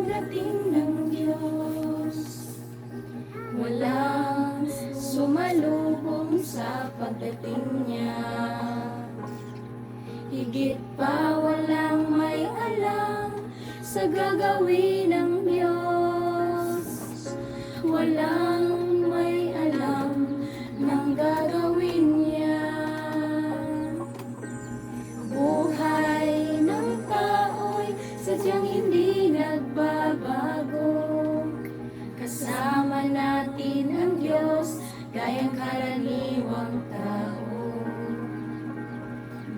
dating ng Diyos. Walang sumalubong sa pagdating niya. Higit pa walang may alam sa gagawin ng Diyos. Walang may alam ng gagawin niya. Buhay ng tao'y sadyang hindi nagbabago. Kasama natin ang Diyos, gayang karaniwang tao.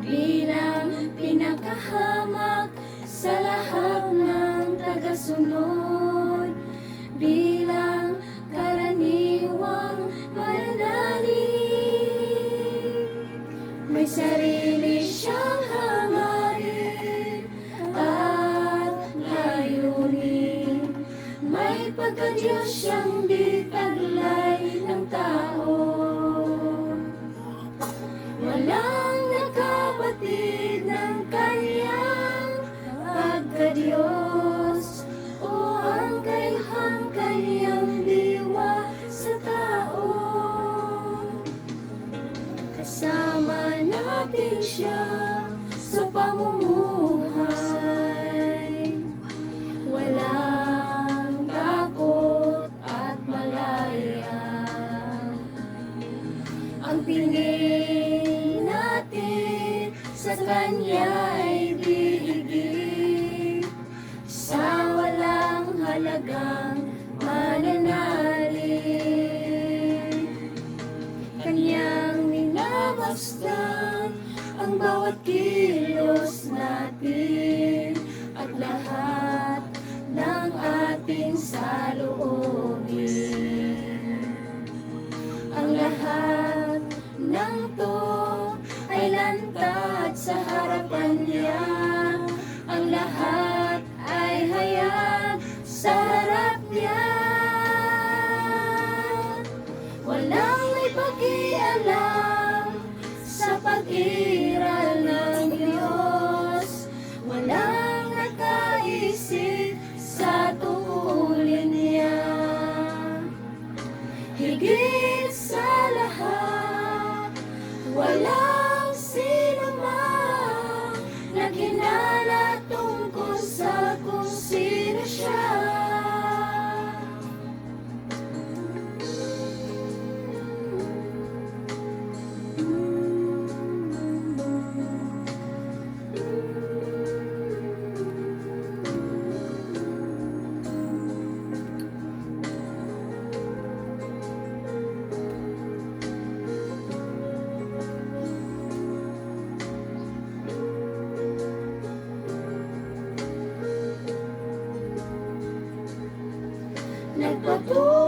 Bilang pinakahamak sa lahat ng tagasunod, bilang karaniwang mananalig, may sarili siyang hangarin at layunin. May pagka-Diyos siyang di taglay ng tao. Walang nakabatid ng kanyang pagka-Diyos o hangkay-hang kanyang diwa sa tao. Kasama natin siya sa pamumuhay. Walang takot at malaya. Ang tingin natin sa Kanya ay diigib, sa walang halagang mananalig. Kanyang minabastan ang bawat kilos natin at lahat ng ating saloobin. Ang lahat ng to ay lantad sa harapan niya. Ang lahat ay hayag sa harap niya. Walang may pakialam sa pag-iral ng Diyos. Walang nakaisip sa tungkulin niya. Higit sa lahat, walang sinumang naginala tungkol sa kung sino siya. Nagpatuloy